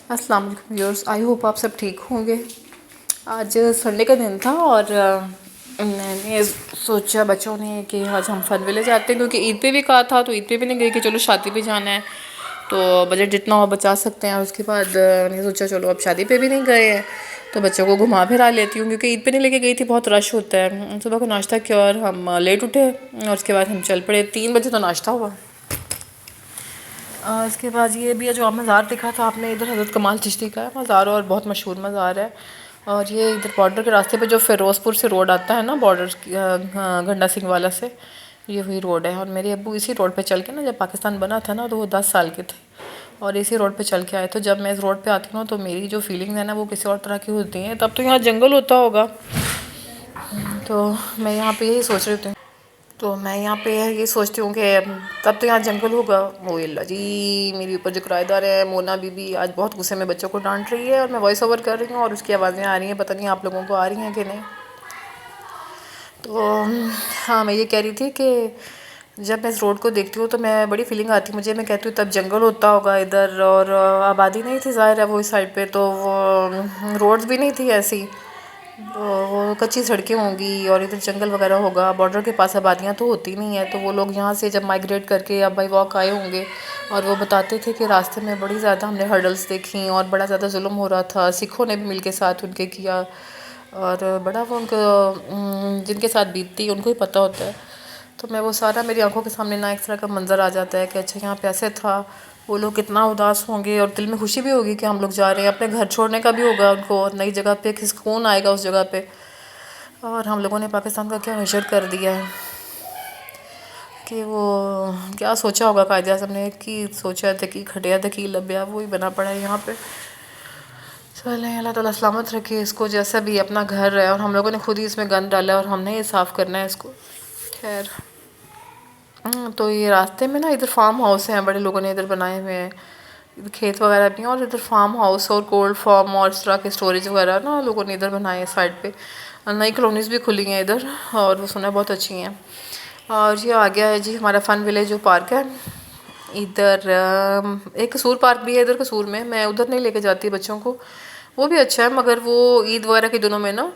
अस्सलाम वालेकुम viewers, I hope आप सब ठीक होंगे। आज संडे का दिन था और मैंने सोचा बच्चों ने कि आज हम फन विलेज जाते हैं, क्योंकि ईद पे भी कहा था तो ईद पे भी नहीं गई कि चलो शादी पे जाना है, तो बजट जितना हो बचा सकते हैं। उसके बाद मैंने सोचा चलो अब शादी पे भी नहीं गए हैं तो बच्चों को घुमा फिरा लेती हूँ, क्योंकि ईद पे नहीं लेके गई थी, बहुत रश होता है। सुबह को नाश्ता किया और हम लेट उठे और उसके बाद हम चल पड़े। 3 बजे तो नाश्ता हुआ। इसके बाद ये भी है जो आप मज़ार दिखा था आपने, इधर हज़रत कमाल चिश्ती का है मज़ार और बहुत मशहूर मज़ार है। और ये इधर बॉर्डर के रास्ते पे जो फ़िरोज़पुर से रोड आता है ना, बॉर्डर गंडा सिंह वाला से, ये वही रोड है। और मेरे अब्बू इसी रोड पे चल के ना, जब पाकिस्तान बना था ना तो वो 10 साल के थे और इसी रोड पे चल के आए। तो जब मैं इस रोड पे आती हूँ ना तो मेरी जो फीलिंग्स है ना वो किसी और तरह की होती हैं। तब तो यहाँ जंगल होता होगा, तो मैं यहाँ पे यही सोच रही थी, तो मैं यहाँ पे ये सोचती हूँ कि तब तो यहाँ जंगल होगा। वो अल्लाह जी, मेरे ऊपर जो किराएदार है मोना बीबी आज बहुत गुस्से में बच्चों को डांट रही है और मैं वॉइस ओवर कर रही हूँ और उसकी आवाज़ें आ रही हैं, पता नहीं आप लोगों को आ रही हैं कि नहीं। तो हाँ, मैं ये कह रही थी कि जब मैं इस रोड को देखती हूँ तो मैं बड़ी फीलिंग आती है मुझे। मैं कहती हूँ तब जंगल होता होगा इधर और आबादी नहीं थी ज़ाहिर है वो इस साइड पे, तो वो रोड्स भी नहीं थी ऐसी, तो वो कच्ची सड़कें होंगी और इधर जंगल वगैरह होगा। बॉर्डर के पास आबादियाँ तो होती नहीं है, तो वो लोग यहाँ से जब माइग्रेट करके या बाई वॉक आए होंगे। और वो बताते थे कि रास्ते में बड़ी ज़्यादा हमने हर्डल्स देखी और बड़ा ज़्यादा जुल्म हो रहा था, सिखों ने भी मिल के साथ उनके किया और बड़ा वो उनको जिनके साथ बीतती उनको ही पता होता है। तो मैं वो सारा मेरी आंखों के सामने ना एक तरह का मंज़र आ जाता है कि अच्छा यहाँ पे ऐसे था, वो लोग कितना उदास होंगे और दिल में खुशी भी होगी कि हम लोग जा रहे हैं। अपने घर छोड़ने का भी होगा उनको और नई जगह पे किस सुकून आएगा उस जगह पे। और हम लोगों ने पाकिस्तान का क्या हशर कर दिया है कि वो क्या सोचा होगा कायदे आज़म ने कि सोचा था कि खटिया था कि लब्या वही बना पड़ा है यहाँ पे। चलें, अल्लाह ताला सलामत रखे इसको, जैसा भी अपना घर है और हम लोगों ने खुद ही इसमें गंद डाला है और हमने ही साफ़ करना है इसको। खैर, तो ये रास्ते में ना इधर फार्म हाउस हैं, बड़े लोगों ने इधर बनाए हुए हैं, इधर खेत वगैरह भी हैं और इधर फार्म हाउस और कोल्ड फार्म और इस तरह के स्टोरेज वगैरह ना लोगों ने इधर बनाए हैं साइड पे। नई कॉलोनीज़ भी खुली हैं इधर और वो सुना है बहुत अच्छी हैं। और ये आ गया है जी हमारा फ़न विलेज जो पार्क है इधर। एक कसूर पार्क भी है इधर कसूर में, मैं उधर नहीं लेके जाती बच्चों को, वो भी अच्छा है मगर वो ईद वगैरह के दिनों में ना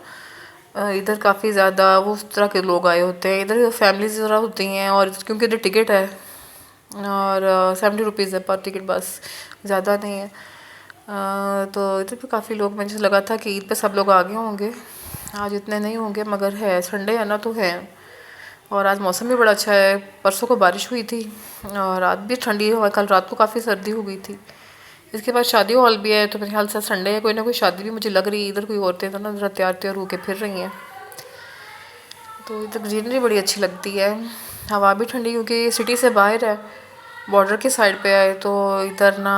इधर काफ़ी ज़्यादा वो उस तरह के लोग आए होते हैं। इधर फैमिलीज ज़रा होती हैं और क्योंकि इधर टिकट है और 70 रुपीज़ है पर टिकट, बस ज़्यादा नहीं है। तो इधर भी काफ़ी लोग, मुझे लगा था कि ईद पे सब लोग आ गए होंगे, आज इतने नहीं होंगे मगर है संडे है ना तो है। और आज मौसम भी बड़ा अच्छा है, परसों को बारिश हुई थी और रात भी ठंडी है, कल रात को काफ़ी सर्दी हो गई थी। इसके बाद शादी हॉल भी है तो मेरे ख्याल से संडे है, कोई ना कोई शादी भी मुझे लग रही है इधर, कोई औरतें तो ना ज़रा तैयार तैयार होके फिर रही हैं। तो इधर ग्रीनरी बड़ी अच्छी लगती है, हवा भी ठंडी क्योंकि सिटी से बाहर है, बॉर्डर के साइड पे आए तो इधर ना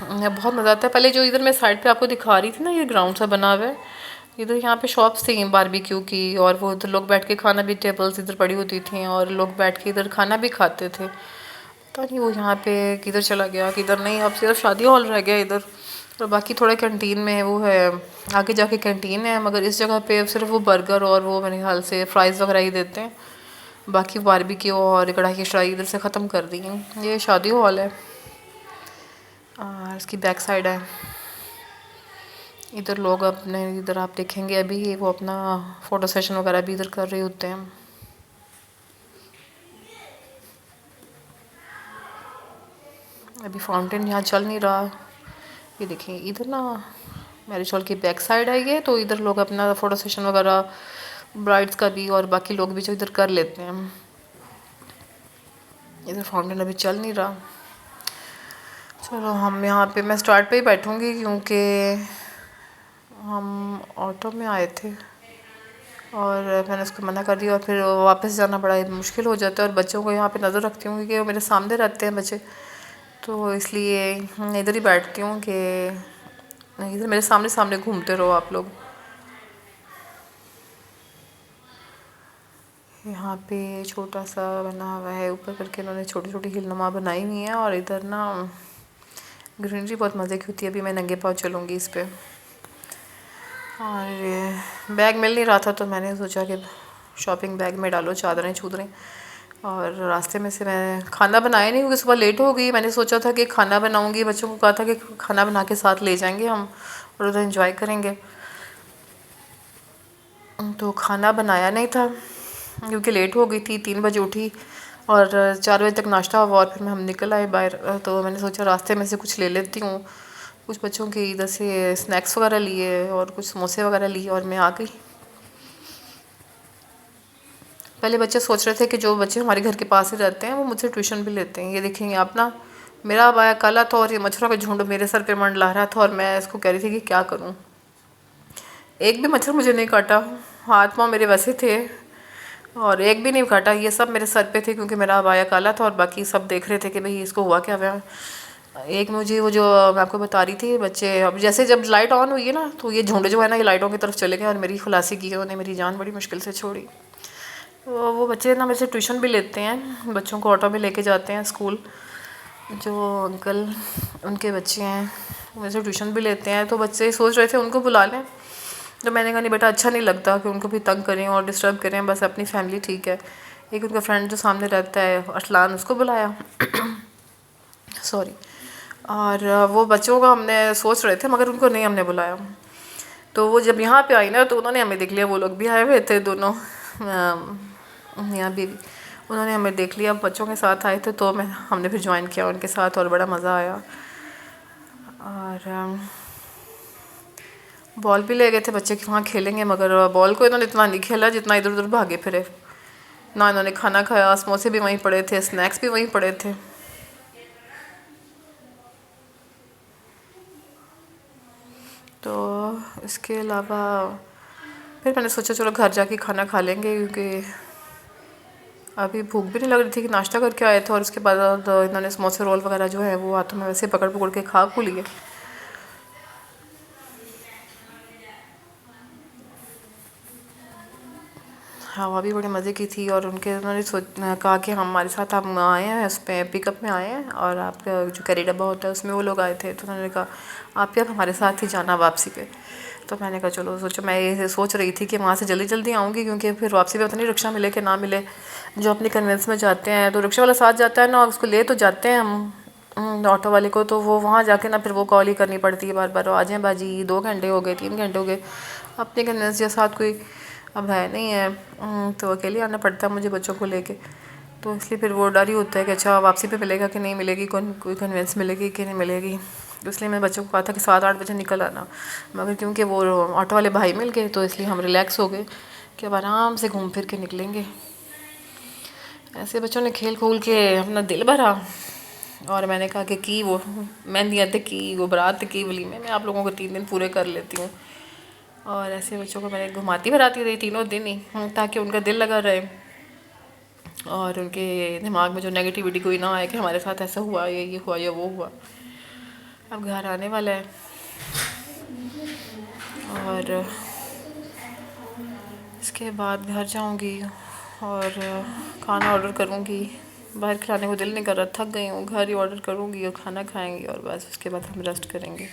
बहुत मज़ा आता है। पहले जो इधर मैं साइड पे आपको दिखा रही थी ना, ये ग्राउंड सा बना हुआ है, इधर यहाँ पे शॉप्स थी बारबेक्यू की और वो इधर लोग बैठ के खाना भी, टेबल्स इधर पड़ी होती थी और लोग बैठ के इधर खाना भी खाते थे। पता नहीं वो यहाँ पे किधर चला गया किधर नहीं, अब सिर्फ शादी हॉल रह गया इधर और बाकी थोड़ा कैंटीन में वो है, आगे जाके कैंटीन है मगर इस जगह पे सिर्फ वो बर्गर और वो मेरे ख्याल से फ्राइज़ वगैरह ही देते हैं, बाकी बारबेक्यू और कढ़ाई कढ़ाई इधर से ख़त्म कर दी हैं। ये शादी हॉल है और इसकी बैक साइड है। इधर लोग अपने, इधर आप देखेंगे अभी वो अपना फ़ोटो सेशन वगैरह भी इधर कर रहे होते हैं। अभी फाउंटेन यहाँ चल नहीं रहा, ये देखें इधर ना मैरिज हॉल की बैक साइड है ये, तो इधर लोग अपना फ़ोटो सेशन वगैरह ब्राइड्स का भी और बाकी लोग भी जो इधर कर लेते हैं। इधर फाउंटेन अभी चल नहीं रहा। चलो हम यहाँ पे, मैं स्टार्ट पे ही बैठूँगी क्योंकि हम ऑटो में आए थे और मैंने उसको मना कर दिया और फिर वापस जाना बड़ा मुश्किल हो जाता है और बच्चों को यहाँ पे नज़र रखती हूँ क्योंकि वो मेरे सामने रहते हैं बच्चे, तो इसलिए इधर ही बैठती हूँ कि इधर मेरे सामने सामने घूमते रहो आप लोग। यहाँ पे छोटा सा बना हुआ है, ऊपर करके इन्होंने छोटी छोटी हिलनुमा बनाई हुई है और इधर ना ग्रीनरी बहुत मज़े की होती है। अभी मैं नंगे पाँव चलूँगी इस पे और बैग मिल नहीं रहा था तो मैंने सोचा कि शॉपिंग बैग में डालो चादरें चूदरें, اور راستے میں سے میں کھانا بنایا نہیں کیونکہ صبح لیٹ ہو گئی. میں نے سوچا تھا کہ کھانا بناؤں گی, بچوں کو کہا تھا کہ کھانا بنا کے ساتھ لے جائیں گے ہم اور ادھر انجوائے کریں گے. تو کھانا بنایا نہیں تھا کیونکہ لیٹ ہو گئی تھی, 3 بجے اٹھی اور 4 بجے تک ناشتہ ہوا اور پھر ہم نکل آئے باہر. تو میں نے سوچا راستے میں سے کچھ لے لیتی ہوں. کچھ بچوں کے ادھر سے اسنیکس وغیرہ لیے اور کچھ سموسے وغیرہ لیے اور میں آ گئی. پہلے بچے سوچ رہے تھے کہ جو بچے ہمارے گھر کے پاس ہی رہتے ہیں وہ مجھ سے ٹیوشن بھی لیتے ہیں. یہ دیکھیں گے آپ نا, میرا ابایا کالا تھا اور یہ مچھروں کا جھنڈ میرے سر پہ منڈلا رہا تھا اور میں اس کو کہہ رہی تھی کہ کیا کروں. ایک بھی مچھر مجھے نہیں کاٹا, ہاتھ پاؤں میرے ویسے تھے اور ایک بھی نہیں کاٹا. یہ سب میرے سر پہ تھے کیونکہ میرا ابایا کالا تھا اور باقی سب دیکھ رہے تھے کہ بھئی اس کو ہوا کیا ہوا. ایک مجھے وہ جو میں آپ کو بتا رہی تھی بچے, اب جیسے جب لائٹ آن ہوئی ہے نا تو یہ جھنڈ جو ہے نا یہ لائٹوں کی طرف چلے گئے اور میری خلاصی کی ہے, انہوں نے میری جان بڑی مشکل سے چھوڑی. وہ بچے نا میرے سے ٹیوشن بھی لیتے ہیں, بچوں کو آٹو میں لے کے جاتے ہیں اسکول. جو انکل ان کے بچے ہیں وہ میرے سے ٹیوشن بھی لیتے ہیں. تو بچے سوچ رہے تھے ان کو بلا لیں, تو میں نے کہا نہیں بیٹا اچھا نہیں لگتا کہ ان کو بھی تنگ کریں اور ڈسٹرب کریں, بس اپنی فیملی ٹھیک ہے. ایک ان کا فرینڈ جو سامنے رہتا ہے ارسلان, اس کو بلایا سوری. اور وہ بچوں کا ہم نے سوچ رہے تھے مگر ان کو نہیں ہم نے بلایا. تو وہ جب یہاں پہ آئی نا تو انہوں نے ہمیں دیکھ لیا, وہ لوگ بھی آئے ہوئے تھے دونوں میاں بیوی, انہوں نے ہمیں دیکھ لیا. بچوں کے ساتھ آئے تھے تو ہم نے پھر جوائن کیا ان کے ساتھ اور بڑا مزہ آیا. اور بال بھی لے گئے تھے بچے کہ وہاں کھیلیں گے, مگر بال کو انہوں نے اتنا نہیں کھیلا جتنا ادھر ادھر بھاگے پھرے. نہ انہوں نے کھانا کھایا, سموسے بھی وہیں پڑے تھے, اسنیکس بھی وہیں پڑے تھے. تو اس کے علاوہ پھر میں نے سوچا چلو گھر جا کے کھانا کھا لیں گے کیونکہ ابھی بھوک بھی نہیں لگ رہی تھی کہ ناشتہ کر کے آئے تھے. اور اس کے بعد انہوں نے سموسے رول وغیرہ جو ہے وہ ہاتھوں میں ویسے پکڑ پکڑ کے کھا کو لیے. ہوا بھی بڑے مزے کی تھی اور انہوں نے کہا کہ ہمارے ساتھ ہم آئے ہیں اس پہ پک اپ میں آئے ہیں اور آپ کا جو کیری ڈبہ ہوتا ہے اس میں وہ لوگ آئے تھے. تو انہوں نے کہا آپ بھی اب ہمارے ساتھ ہی جانا واپسی پہ. تو میں نے کہا چلو سوچو, میں یہ سوچ رہی تھی کہ وہاں سے جلدی جلدی آؤں گی کیونکہ پھر واپسی پہ پتہ نہیں رکشا ملے کہ نہ ملے. جو اپنی کنوینس میں جاتے ہیں تو رکشے والا ساتھ جاتا ہے نا, اس کو لے تو جاتے ہیں ہم آٹو والے کو, تو وہ وہاں جا کے نا پھر وہ کال ہی کرنی پڑتی ہے بار بار, آ جائیں باجی 2 گھنٹے ہو گئے 3 گھنٹے ہو گئے. اپنی کنوینس کے ساتھ کوئی اب ہے نہیں ہے, تو اکیلے آنا پڑتا ہے مجھے بچوں کو لے کے. تو اس لیے پھر وہ ڈر ہی ہوتا ہے کہ اچھا واپسی پہ ملے گا کہ نہیں ملے گی, کوئی کنوینس ملے گی کہ نہیں ملے گی. تو اس لیے میں بچوں کو کہا تھا کہ 7-8 بجے نکل آنا, مگر کیونکہ وہ آٹو والے بھائی مل گئے تو اس لیے ہم ریلیکس ہو گئے کہ اب آرام سے گھوم پھر کے نکلیں گے. ایسے بچوں نے کھیل کھول کے اپنا دل بھرا. اور میں نے کہا کہ وہ مہندیاں کی وہ برات کی ولیمے میں آپ لوگوں کو 3 دن پورے کر لیتی ہوں. اور ایسے بچوں کو میں نے گھماتی پھراتی رہی تینوں دن ہی تاکہ ان کا دل لگا رہے اور ان کے دماغ میں جو نیگیٹیوٹی کوئی نہ آئے کہ ہمارے ساتھ ایسا ہوا یا یہ ہوا یا وہ ہوا. اب گھر آنے والا ہے اور اس کے بعد گھر جاؤں گی اور کھانا آرڈر کروں گی. باہر کھلانے کو دل نہیں کر رہا, تھک گئی ہوں, گھر ہی آرڈر کروں گی اور کھانا کھائیں گے اور بس اس کے بعد ہم ریسٹ کریں گے.